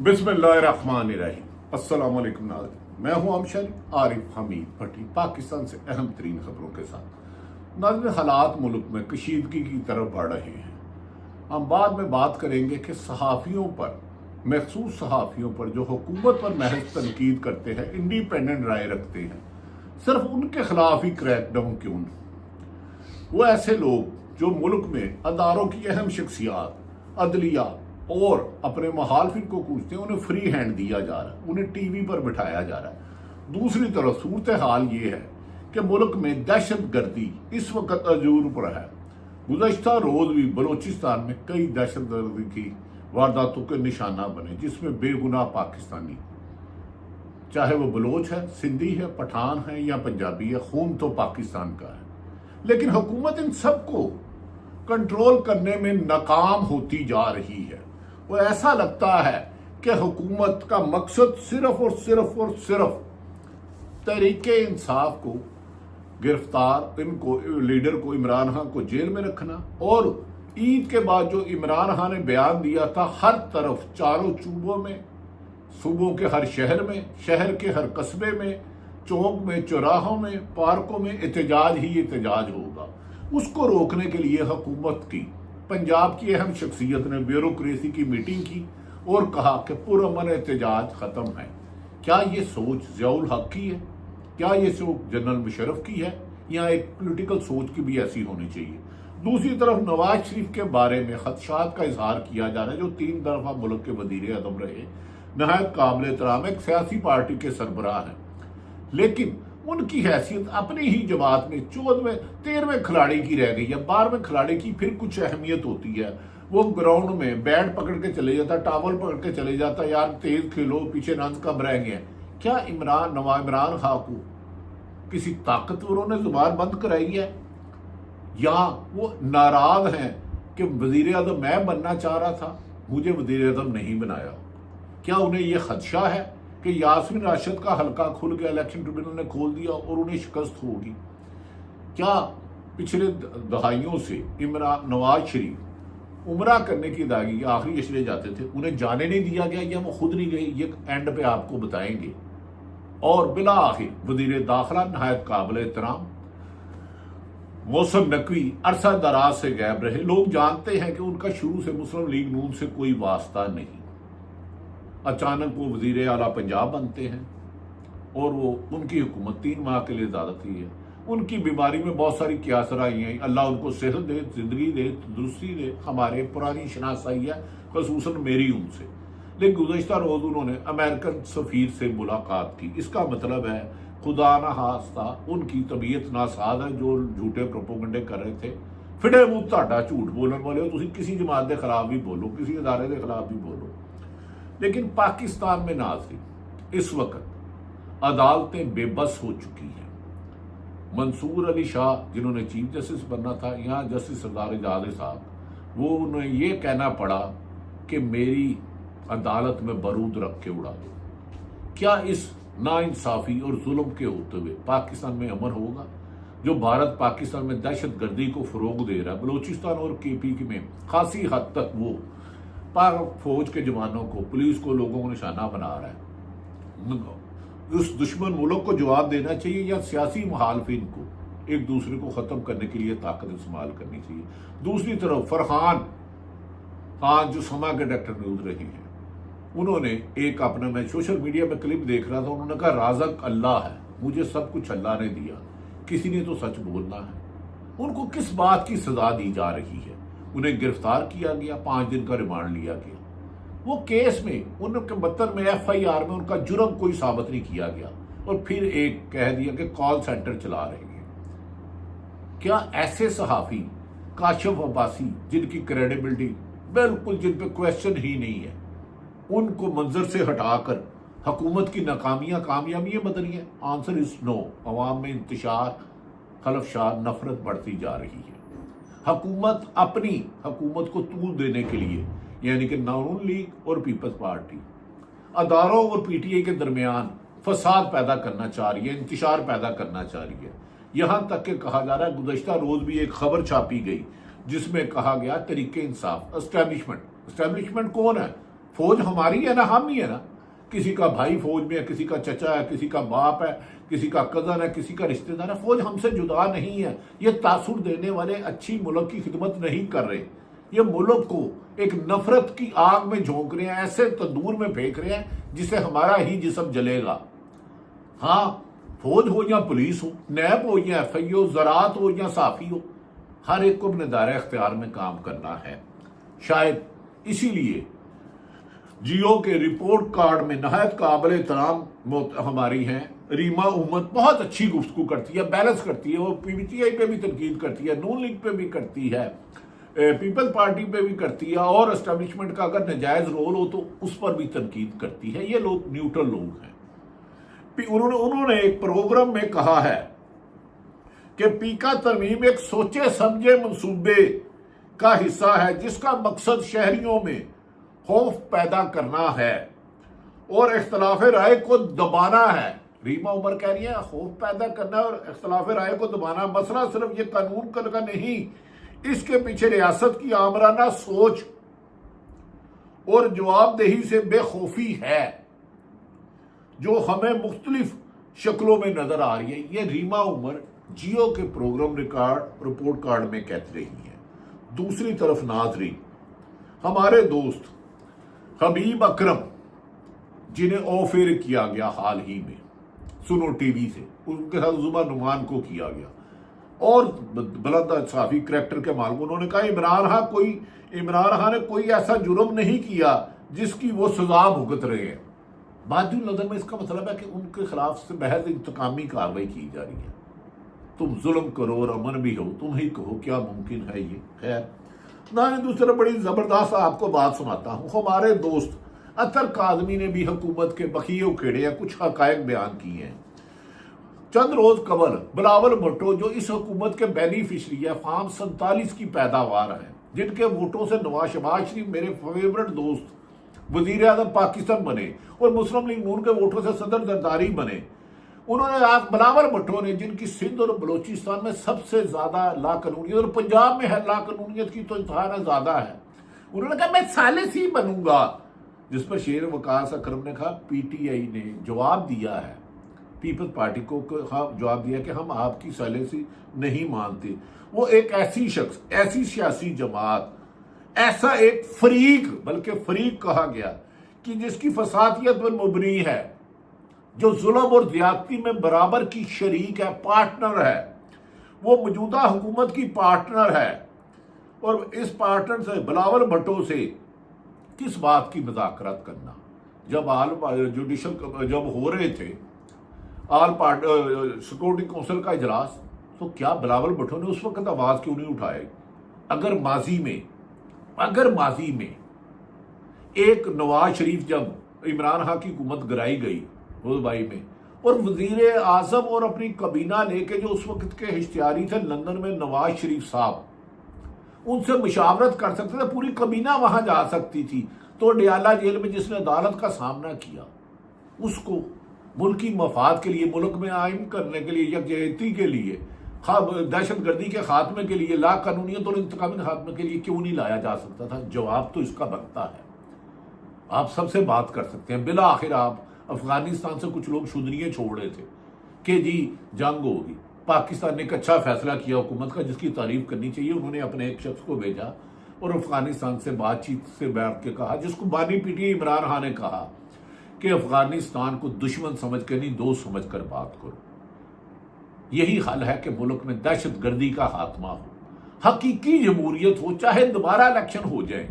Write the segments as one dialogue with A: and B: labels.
A: बिस्मिल्लाहिर्रहमानिर्रहीम। अस्सलाम वालेकुम नाज़रीन, मैं हूं अमशरी आरिफ हमीद भट्टी, पाकिस्तान से अहम तरीन खबरों के साथ। नाज़रीन, हालात मुल्क में कशीदगी की तरफ बढ़ रहे हैं। हम बाद में बात करेंगे कि सहाफ़ियों पर, मखसूस सहाफ़ियों पर जो हुकूमत पर महज तनकीद करते हैं, इंडिपेंडेंट राय रखते हैं, सिर्फ उनके खिलाफ ही क्रैकडाउन क्यों नहीं? वो ऐसे लोग जो मुल्क में अदारों की अहम शख्सियात, अदलिया और अपने मुखालिफिन को कूचते हैं, उन्हें फ्री हैंड दिया जा रहा है, उन्हें टीवी पर बिठाया जा रहा है। दूसरी तरफ सूरत हाल ये है कि मुल्क में दहशत गर्दी इस वक्त अजूर पर है। गुज़श्ता रोज भी बलोचिस्तान में कई दहशत गर्दी की वारदातों के निशाना बने, जिसमें बेगुनाह पाकिस्तानी, चाहे वो बलोच है, सिंधी है, पठान है या पंजाबी है, खून तो पाकिस्तान का है। लेकिन हुकूमत इन सबको कंट्रोल करने में नाकाम होती जा रही है। वो ऐसा लगता है कि हुकूमत का मकसद सिर्फ और सिर्फ तहरीके इंसाफ को गिरफ्तार, इनको लीडर को, इमरान खान को जेल में रखना, और ईद के बाद जो इमरान खान ने बयान दिया था, हर तरफ चारों चूबों में, सूबों के हर शहर में, शहर के हर कस्बे में, चौक में, चौराहों में, पार्कों में एहतजाज ही एहतजाज होगा। उसको रोकने के लिए हुकूमत की, पंजाब की अहम शख्सियत ने ब्यूरोक्रेसी की मीटिंग की और कहा कि पुरअमन एहतजाज खत्म है। क्या ये सोच ज़ियाउल हक की है? क्या ये सोच जनरल मुशर्रफ की है? या एक पॉलिटिकल सोच की भी ऐसी होनी चाहिए? दूसरी तरफ नवाज शरीफ के बारे में खदशात का इजहार किया जा रहा है, जो 3 दफा मुल्क के वजीर आज़म रहे, नहायत काबिल एहतराम, एक सियासी पार्टी के सरबराह हैं, लेकिन उनकी हैसियत अपनी ही जमात में 14वें 13वें खिलाड़ी की रह गई है। 12वें खिलाड़ी की फिर कुछ अहमियत होती है। वो ग्राउंड में बैट पकड़ के चले जाता, टावल पकड़ के चले जाता, यार तेज खेलो, पीछे रन कब रहेंगे। क्या इमरान खान को किसी ताकतवरों ने जुबान बंद कराई है, या वो नाराज हैं कि वजीर आज़म मैं बनना चाह रहा था, मुझे वजीर आज़म नहीं बनाया? क्या उन्हें यह खदशा है कि यास्मीन राशिद का हल्का खुल गया, इलेक्शन ट्रिब्यूनल ने खोल दिया और उन्हें शिकस्त होगी? क्या पिछले दहाइयों से नवाज शरीफ उमरा करने की अदायगी आखिरी अशरे जाते थे, उन्हें जाने नहीं दिया गया या वो खुद नहीं गए? ये एंड पे आपको बताएंगे। और बिला आखिर वजीर दाखिला नहायत काबिल एहतराम मौसम नकवी अरसा दराज से गायब रहे। लोग जानते हैं कि उनका शुरू से मुस्लिम लीग नून से कोई वास्ता नहीं। अचानक वो वजीर आला पंजाब बनते हैं और वो उनकी हुकूमत 3 माह के लिए ज़्यादा थी है। उनकी बीमारी में बहुत सारी क्यासराई हैं, अल्लाह उनको सेहत दे, जिंदगी दे, तंदुरुस्ती दे, हमारे पुरानी शनासाई है, खसूसन मेरी उनसे। लेकिन गुज़श्ता रोज़ उन्होंने अमेरिकन सफ़ीर से मुलाकात की। इसका मतलब है खुदा ना खास्ता उनकी तबीयत नासाज है, जो झूठे प्रोपोगंडे कर रहे थे। फिडे मुँह ताड़ा झूठ बोलने वाले हो, तुम किसी जमात के खिलाफ भी बोलो, किसी इदारे के खिलाफ भी बोलो। लेकिन पाकिस्तान में नाज़रीन, इस वक्त अदालतें बेबस हो चुकी हैं। मंसूर अली शाह, जिन्होंने चीफ जस्टिस बनना था, यहाँ जस्टिस सरदार इजाज़ साहब, वो उन्हें ये कहना पड़ा कि मेरी अदालत में बारूद रख के उड़ा दो। क्या इस नाइंसाफ़ी और जुल्म के होते हुए पाकिस्तान में अमन होगा? जो भारत पाकिस्तान में दहशत गर्दी को फ़रोग दे रहा है, बलोचिस्तान और KP में खासी हद तक वो पाक फौज के जवानों को, पुलिस को, लोगों को निशाना बना रहा है। उस दुश्मन मुल्क को जवाब देना चाहिए या सियासी मुखालिफिन को एक दूसरे को ख़त्म करने के लिए ताकत इस्तेमाल करनी चाहिए? दूसरी तरफ फरहान खान, जो समा के डायरेक्टर न्यूज़ रही हैं, उन्होंने एक अपना, मैं सोशल मीडिया में क्लिप देख रहा था, उन्होंने कहा राज़क अल्लाह है, मुझे सब कुछ अल्लाह ने दिया, किसी ने तो सच बोलना है। उनको किस बात की सजा दी जा रही है? उन्हें गिरफ्तार किया गया, 5 दिन का रिमांड लिया गया। वो केस में उनके मतलब में FIR में उनका जुर्म कोई साबित नहीं किया गया, और फिर एक कह दिया कि कॉल सेंटर चला रहे हैं। क्या ऐसे सहाफ़ी काशिफ अब्बासी, जिनकी क्रेडिबिलिटी बिल्कुल, जिन पे क्वेश्चन ही नहीं है, उनको मंजर से हटाकर हुकूमत की नाकामियां कामयाबियां बदली है? Answer is no. अवाम में इंतशार, खलफशार, नफरत बढ़ती जा रही है। हुकूमत अपनी हुकूमत को तूल देने के लिए, यानी कि नून लीग और पीपल्स पार्टी अदारों और PTI के दरमियान फसाद पैदा करना चाह रही है, इंतशार पैदा करना चाह रही है। यहाँ तक कि कहा जा रहा है, गुज़श्ता रोज भी एक खबर छापी गई जिसमें कहा गया तरीके इंसाफ एस्टैब्लिशमेंट कौन है? فوج ہماری ہے نا، ہم ہی ہے نا، کسی کا بھائی فوج میں ہے، کسی کا چچا ہے، کسی کا باپ ہے، کسی کا کزن ہے، کسی کا رشتہ دار ہے، فوج ہم سے جدا نہیں ہے۔ یہ تاثر دینے والے اچھی ملک کی خدمت نہیں کر رہے، یہ ملک کو ایک نفرت کی آگ میں جھونک رہے ہیں، ایسے تندور میں پھینک رہے ہیں جسے ہمارا ہی جسم جلے گا۔ ہاں، فوج ہو یا پولیس ہو، نیب ہو یا ایف آئی ہو، زراعت ہو یا صحافی ہو، ہر ایک کو اپنے دائرہ اختیار میں کام کرنا ہے۔ شاید اسی لیے جیو کے رپورٹ کارڈ میں نہایت قابل احترام ہماری ہیں ریما امت، بہت اچھی گفتگو کرتی ہے، بیلنس کرتی ہے، وہ پی ٹی آئی پہ بھی تنقید کرتی ہے، نون لیگ پہ بھی کرتی ہے، پیپل پارٹی پہ بھی کرتی ہے، اور اسٹیبلشمنٹ کا اگر ناجائز رول ہو تو اس پر بھی تنقید کرتی ہے۔ یہ لوگ نیوٹرل لوگ ہیں۔ انہوں نے ایک پروگرام میں کہا ہے کہ پیکا ترمیم ایک سوچے سمجھے منصوبے کا حصہ ہے جس کا مقصد شہریوں میں خوف پیدا کرنا ہے اور اختلاف رائے کو دبانا ہے۔ ریما عمر کہہ رہی ہے خوف پیدا کرنا اور اختلاف رائے کو دبانا۔ مسئلہ صرف یہ قانون کا نہیں، اس کے پیچھے ریاست کی آمرانہ سوچ اور جواب دہی سے بے خوفی ہے جو ہمیں مختلف شکلوں میں نظر آ رہی ہے۔ یہ ریما عمر جیو کے پروگرام رپورٹ کارڈ میں کہتی رہی ہے۔ دوسری طرف ناظرین، ہمارے دوست حبیب اکرم جنہیں آف ایئر کیا گیا حال ہی میں سنو ٹی وی سے، ان کے ساتھ زبا نعمان کو کیا گیا، اور بلند صحافی کریکٹر کے مالک، انہوں نے کہا عمران خان نے کوئی ایسا جرم نہیں کیا جس کی وہ سزا بھگت رہے ہیں۔ بادی نظر میں اس کا مطلب ہے کہ ان کے خلاف سے محض انتقامی کارروائی کی جا رہی ہے۔ تم ظلم کرو اور امن بھی ہو، تم ہی کہو کیا ممکن ہے یہ؟ خیر، میں دوسرا بڑی زبردست آپ کو بات سناتا ہوں۔ ہمارے دوست اطہر کاظمی نے بھی حکومت کے بخیے اکھیڑے ہیں، کچھ حقائق بیان کیے ہیں۔ چند روز قبل بلاول بھٹو جو اس حکومت کے بینیفیشری ہے، فارم 47 کی پیداوار ہیں، جن کے ووٹوں سے شہباز شریف میرے فیورٹ دوست وزیر اعظم پاکستان بنے اور مسلم لیگ نون کے ووٹوں سے صدر زرداری بنے، انہوں نے بلاول بھٹو نے جن کی سندھ اور بلوچستان میں سب سے زیادہ لا قانونیت اور پنجاب میں ہے لا قانونیت کی تو انتہا زیادہ ہے، انہوں نے کہا میں ثالث ہی بنوں گا، جس پر شیر وقاص اکرم نے کہا پی ٹی آئی نے جواب دیا ہے، پیپل پارٹی کو جواب دیا کہ ہم آپ کی ثالثی نہیں مانتے۔ وہ ایک ایسی شخص، ایسی سیاسی جماعت، ایسا ایک فریق، بلکہ فریق کہا گیا، کہ جس کی فسادیت پر مبنی ہے، جو ظلم اور زیادتی میں برابر کی شریک ہے، پارٹنر ہے، وہ موجودہ حکومت کی پارٹنر ہے، اور اس پارٹنر سے بلاول بھٹو سے کس بات کی مذاکرات کرنا؟ جب جوڈیشل جب ہو رہے تھے سیکورٹی کونسل کا اجلاس، تو کیا بلاول بھٹو نے اس وقت آواز کیوں نہیں اٹھائی؟ اگر ماضی میں ایک نواز شریف جب عمران خان کی حکومت گرائی گئی دبئی میں، اور وزیر اعظم اور اپنی کابینہ لے کے جو اس وقت کے اشتہاری تھے لندن میں نواز شریف صاحب، ان سے مشاورت کر سکتے تھے، پوری کابینہ وہاں جا سکتی تھی، تو ڈیالہ جیل میں جس نے عدالت کا سامنا کیا، اس کو ملکی مفاد کے لیے، ملک میں قائم کرنے کے لیے، یکجہتی کے لیے، دہشت گردی کے خاتمے کے لیے، لا قانونیت اور انتقامی خاتمے کے لیے کیوں نہیں لایا جا سکتا تھا؟ جواب تو اس کا بنتا ہے۔ آپ سب سے بات کر سکتے ہیں۔ بالآخر آپ افغانستان سے کچھ لوگ شدریے چھوڑ رہے تھے کہ جی جنگ ہوگی، پاکستان نے ایک اچھا فیصلہ کیا حکومت کا جس کی تعریف کرنی چاہیے، انہوں نے اپنے ایک شخص کو بھیجا اور افغانستان سے بات چیت سے بیٹھ کے کہا، جس کو بانی پی ٹی عمران خان نے کہا کہ افغانستان کو دشمن سمجھ کے نہیں دوست سمجھ کر بات کرو۔ یہی حل ہے کہ ملک میں دہشت گردی کا خاتمہ ہو، حقیقی جمہوریت ہو، چاہے دوبارہ الیکشن ہو جائے۔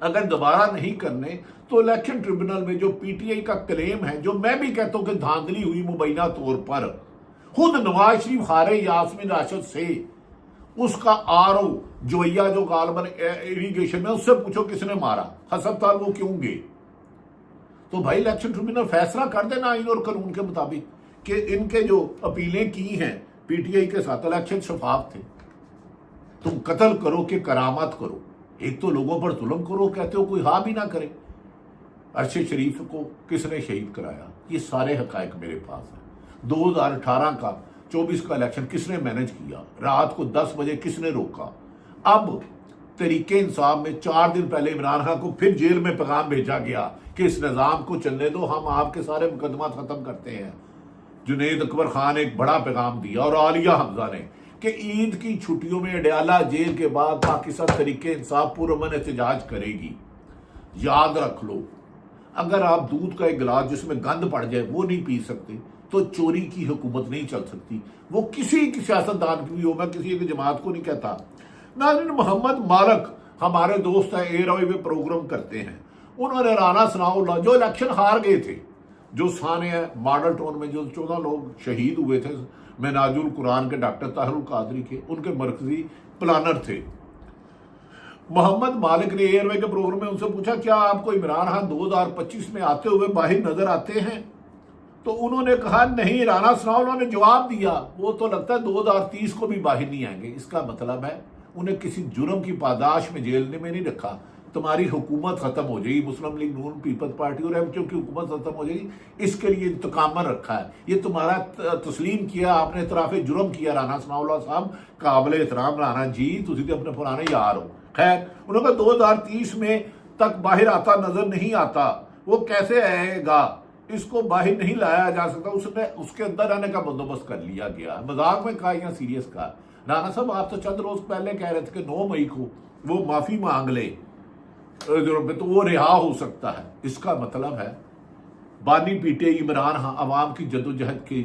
A: اگر دوبارہ نہیں کرنے تو الیکشن ٹریبونل میں جو پی ٹی آئی کا کلیم ہے، جو میں بھی کہتا ہوں کہ دھاندلی ہوئی مبینہ طور پر، خود نواز شریف ہارے یاسمین راشد سے، اس کا آر او جویا جو غالباً اریگیشن میں، اس سے پوچھو کس نے مارا، ہسپتال وہ کیوں گئے؟ تو بھائی الیکشن ٹریبونل فیصلہ کر دینا آئین اور قانون کے مطابق کہ ان کے جو اپیلیں کی ہیں پی ٹی آئی کے ساتھ، الیکشن شفاف تھے۔ تم قتل کرو کہ کرامت کرو، ایک تو لوگوں پر ظلم کرو، کہتے ہو کوئی ہاں بھی نہ کرے۔ ارشد شریف کو کس نے شہید کرایا؟ یہ سارے حقائق میرے پاس ہیں۔ 2018 کا 24 کا الیکشن کس نے مینج کیا؟ رات کو 10 بجے کس نے روکا؟ اب तहरीक इंसाफ में 4 दिन पहले इमरान खान को फिर जेल में पैगाम भेजा गया कि इस निज़ाम को चलने दो, हम आपके सारे मुकदमा ख़त्म करते हैं। जुनैद अकबर खान एक बड़ा पैगाम दिया और आलिया हमजा ने कि ईद की छुट्टियों में अडयाला जेल के बाद पाकिस्तान तहरीक इंसाफ पुरअमन एहतजाज करेगी। याद रख लो, अगर आप दूध का एक गिलास जिसमें गंद पड़ जाए वो नहीं पी सकते तो चोरी की हुकूमत नहीं चल सकती, वो किसी की सियासतदान की भी हो, मैं किसी की जमात को नहीं कहता। नाज़रीन, मोहम्मद मालक हमारे दोस्त हैं, एयरवे में प्रोग्राम करते हैं। उन्होंने राना सनाउल्लाह जो इलेक्शन हार गए थे, जो साने मॉडल टाउन में जो 14 लोग शहीद हुए थे मेनाजुल कुरान के डॉक्टर ताहिरुल कादरी के, उनके मरकजी प्लानर थे। मोहम्मद मालिक ने एयरवे के प्रोग्राम में उनसे पूछा, क्या आपको इमरान खान 2025 में आते हुए बाहर नजर आते हैं? तो उन्होंने कहा नहीं। राना सनाउल्लाह ने जवाब दिया, वो तो लगता है 2030 को भी बाहर नहीं आएंगे। इसका मतलब है उन्हें किसी जुर्म की पादाश में जेल में नहीं रखा। तुम्हारी हुकूमत खत्म हो जाएगी, मुस्लिम लीग नून पीपल्स पार्टी और एमक्यू की हुकूमत खत्म हो जाएगी, इसके लिए इंतकाम रखा है। ये तुम्हारा तस्लीम किया, आपने इतराफ़ जुर्म किया। राना सनाउल्लाह साहब काबिल एहतराम राना जी, तुसी तो अपने पुराने यार हो। खैर, उन्होंने 2030 में तक बाहर आता नजर नहीं आता। वो कैसे आएगा, इसको बाहर नहीं लाया जा सकता, उसने उसके अंदर रहने का बंदोबस्त कर लिया गया। मजाक में कहा या सीरियस कहा? राना साहब, आप तो चंद रोज पहले कह रहे थे कि 9 मई को वो माफी मांग ले तो वो रिहा हो सकता है। इसका मतलब है बानी पीटे इमरान खान अवाम की जदोजहद की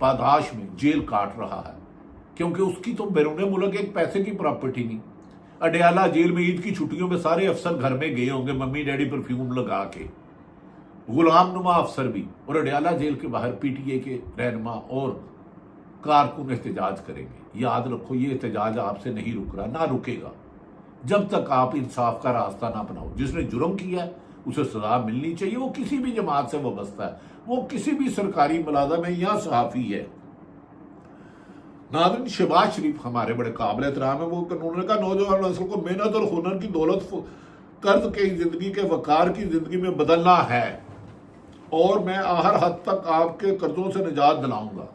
A: पादाश में जेल काट रहा है, क्योंकि उसकी तो बैरून मुल्क एक पैसे की प्रॉपर्टी नहीं। अडयाला जेल में ईद की छुट्टियों में सारे अफसर घर में गए होंगे मम्मी डैडी परफ्यूम लगा के, गुलाम नुमा अफसर भी, और अडयाला जेल के बाहर पीटीए के रहनुमा और कारकुन एहतजाज करेंगे। याद रखो, ये एहतजाज आपसे नहीं रुक रहा, ना रुकेगा जब तक आप इंसाफ का रास्ता ना अपनाओ। जिसने जुर्म किया है उसे सजा मिलनी चाहिए, वो किसी भी जमात से वाबस्ता है, वो किसी भी सरकारी मुलाजम है या सहाफी है। नाज़रीन, शहबाज शरीफ हमारे बड़े काबिल एहतराम है। वो उन्होंने कहा नौजवान नस्ल को मेहनत और हुनर की दौलत कर्ज की जिंदगी के वकार की जिंदगी में बदलना है, और मैं हर हद तक आपके कर्जों से निजात दिलाऊंगा।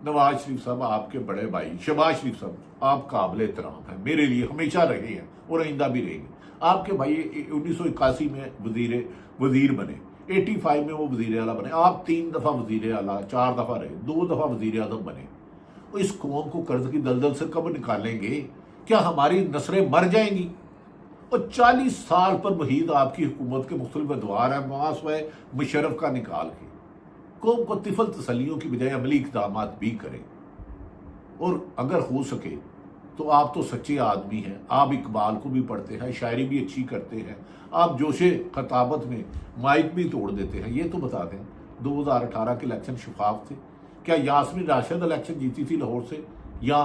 A: नवाज शरीफ साहब आपके बड़े भाई, शहबाज शरीफ साहब आप काबिल एहतराम हैं, मेरे लिए हमेशा रहे हैं और आइंदा भी रहेंगे। आपके भाई 1981 में वजीर बने, 85 में वो वजीर आला बने, आप 3 दफा वजीर आला, 4 दफा रहे, 2 दफा वजीर आजम बने। तो इस कौम को कर्ज की दलदल से कब निकालेंगे? क्या हमारी नस्लें मर जाएंगी? और 40 साल पर मुहीद आपकी हुकूमत के मुख्तलिफ अदवार हैं, मुआसवा मुशर्रफ का निकाल के कौम को तिफल तसलियों की बजाय अमली इक़दाम भी करें। और अगर हो सके तो आप तो सच्चे आदमी हैं, आप इकबाल को भी पढ़ते हैं, शायरी भी अच्छी करते हैं, आप जोशे खताबत में माइक भी तोड़ देते हैं। ये तो बता दें 2018 के इलेक्शन शफाफ थे? क्या यास्मीन राशिद इलेक्शन जीती थी लाहौर से या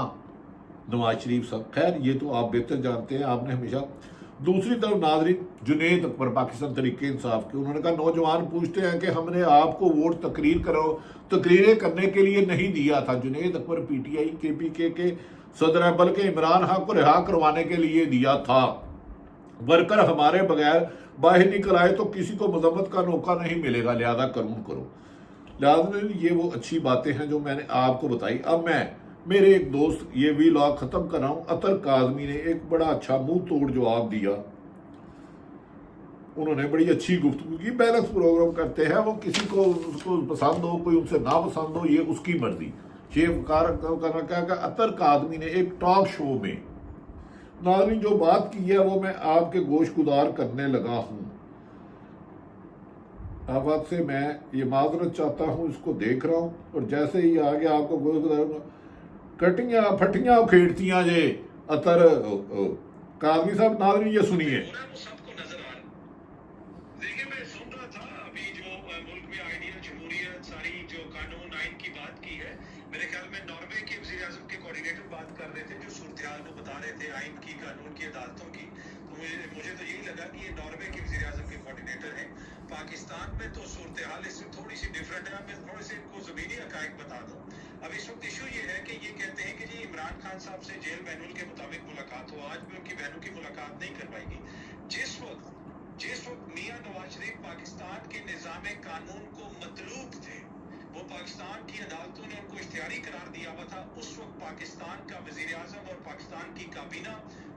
A: नवाज शरीफ साहब? खैर, ये तो आप बेहतर जानते हैं, आपने हमेशा। दूसरी तरफ नाज़रीन, जुनैद अकबर पाकिस्तान तहरीक इंसाफ के, उन्होंने कहा नौजवान पूछते हैं कि हमने आपको वोट तकरीरें करने के लिए नहीं दिया था। जुनैद अकबर पीटीआई केपीके के सदर है, बल्कि इमरान खान को रिहा करवाने के लिए दिया था। वर्कर हमारे बगैर बाहर निकल आए तो किसी को मजम्मत का मौका नहीं मिलेगा, लिहाजा कानून करो। लिहाजा ये वो अच्छी बातें हैं जो मैंने आपको बताई। अब मैं मेरे एक दोस्त ये व्लॉग खत्म कर रहा हूं। अतर काजमी ने एक बड़ा अच्छा मुंह तोड़ जवाब दिया, उन्होंने बड़ी अच्छी गुफ्तगू की। बैलेंस प्रोग्राम करते हैं, वो किसी को उसको पसंद हो, कोई उनसे ना पसंद हो, ये उसकी मर्जी। करना अतर कादमी ने एक टॉक शो में नाज़रीन जो बात की है वो मैं आपके गोश गुदार करने लगा हूं। अब से मैं ये माजरत चाहता हूं, इसको देख रहा हूं और जैसे ही आगे आपको गोश गुदार कटियां फटियां उखेड़तियां जे अतर कादमी साहब। नाज़रीन ये सुनिए।
B: मुझे तो यही लगा कि ये नॉर्वे के वज़ीर-ए-आज़म के कोऑर्डिनेटर हैं। पाकिस्तान में तो सूरत हाल इसमें थोड़ी सी डिफरेंट है। मैं थोड़े से इनको ज़मीनी हक़ाइक़ बता दूं। अब इस वक्त इशू ये है कि ये कहते हैं कि जी इमरान खान साहब से जेल मैनुअल के मुताबिक मुलाकात हो, आज भी उनकी बहनों की मुलाकात नहीं करवाएगी। जिस वक्त मियां नवाज शरीफ पाकिस्तान के निज़ाम कानून को मतलूब थे, वो पाकिस्तान की अदालतों ने उनको इख्तियारी करार दिया हुआ था, उस वक्त पाकिस्तान का वज़ीर-ए-आज़म और पाकिस्तान की काबीना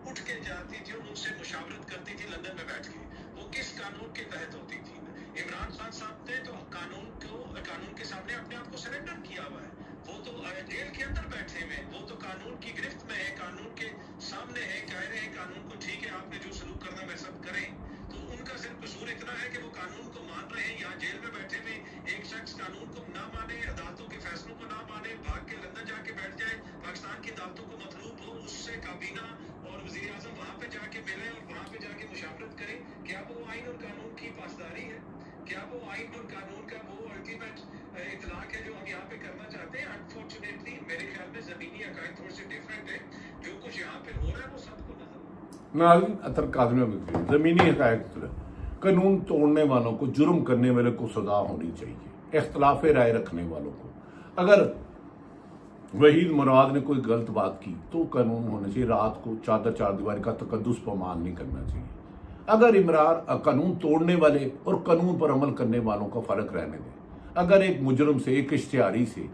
B: उठ के जाती थी और उनसे मुशावरत करती थी लंदन में बैठ के, वो किस कानून के तहत होती थी? इमरान खान साहब ने तो कानून के सामने अपने आप को सरेंडर किया हुआ है, वो तो जेल के अंदर बैठे हुए हैं, वो तो कानून की गिरफ्त में है, कानून के सामने है, कह रहे हैं कानून को ठीक है आपने जो सलूक करना है सब करें। तो उनका सिर्फ कसूर इतना है कि वो कानून को मान रहे हैं, यहाँ जेल में बैठे हुए एक शख्स कानून को ना माने, अदालतों के फैसलों को ना माने, भाग के लंदन जाके बैठ जाए, पाकिस्तान की अदालतों को मतलूब हो, उससे काबीना और वजीर आजम वहां पे जाके मिले और वहां पे जाके मुशावरत करें। क्या वो आइन और कानून की पासदारी है? क्या वो आइन और कानून का वो अल्टीमेट इतलाक है जो हम यहाँ पे करना चाहते हैं? अनफॉर्चुनेटली मेरे ख्याल में जमीनी अकायद थोड़े से डिफरेंट है, जो कुछ यहाँ पे हो रहा है वो सबको नजर
A: नाज़रीन, अतर काज़मी में ज़मीनी हक़ाइक़ कानून तोड़ने वालों को, जुर्म करने वाले को सजा होनी चाहिए, इख्तलाफ राय रखने वालों को। अगर वहीद मुराद ने कोई गलत बात की तो कानून होना चाहिए, रात को चादर चार दीवारी का तकद्दुस पमान नहीं करना चाहिए। अगर इमरान कानून तोड़ने वाले और कानून पर अमल करने वालों का फ़र्क रहने दें। अगर एक मुजरम से, एक इश्तिहारी से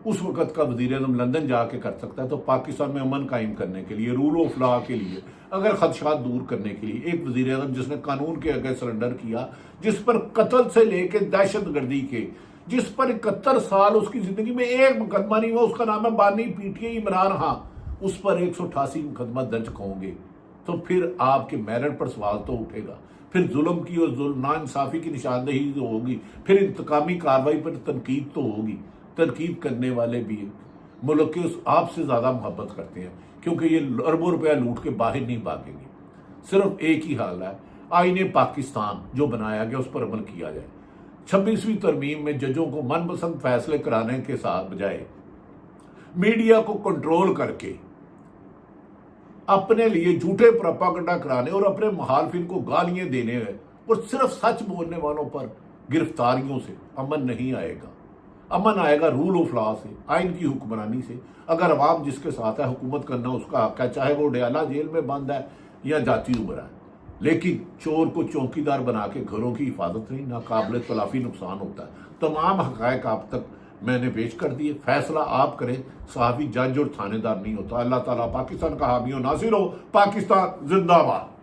A: उस वक़्त का वज़ीर आज़म लंदन जाके कर सकता है, तो पाकिस्तान में अमन कायम करने के लिए, रूल ऑफ लॉ के लिए, अगर खदशात दूर करने के लिए एक वज़ीर आज़म जिसने कानून के आगे सरेंडर किया, जिस पर कत्ल से लेके दहशत गर्दी के, जिस पर 71 साल उसकी ज़िंदगी में एक मुकदमा नहीं हुआ, उसका नाम है बानी पीटीआई इमरान खां, उस पर 188 मुकदमा दर्ज होंगे, तो फिर आपके मेरिट पर सवाल तो उठेगा। फिर जुल्म की और नाइंसाफ़ी की निशानदेही तो होगी, फिर इंतकामी कार्रवाई पर तनकीद तो होगी। तनकीद करने वाले भी मुल्क के आपसे ज़्यादा मोहब्बत करते हैं, क्योंकि ये अरबों रुपया लूट के बाहर नहीं भागेंगे। सिर्फ एक ही हाल है, आईने पाकिस्तान जो बनाया गया उस पर अमल किया जाए। 26वीं तरमीम में जजों को मनपसंद फैसले कराने के साथ बजाय मीडिया को कंट्रोल करके अपने लिए झूठे प्रोपेगेंडा कराने और अपने मुखालफिन को गालियां देने और सिर्फ सच बोलने वालों पर गिरफ्तारियों से अमन नहीं आएगा। अमन आएगा रूल ऑफ लॉ से, आइन की हुक्मरानी से। अगर अवाम जिसके साथ है, हुकूमत करना उसका हक है, चाहे वो डयाला जेल में बंद है या जाती उम्र है। लेकिन चोर को चौकीदार बना के घरों की हिफाजत नहीं, नाकाबिल तलाफी नुकसान होता है। तमाम हक़ाइक़ आप तक मैंने पेश कर दिए, फैसला आप करें, सहाफ़ी जज और थानेदार नहीं होता। अल्लाह ताला पाकिस्तान का हामी और नासिर हो। पाकिस्तान जिंदाबाद।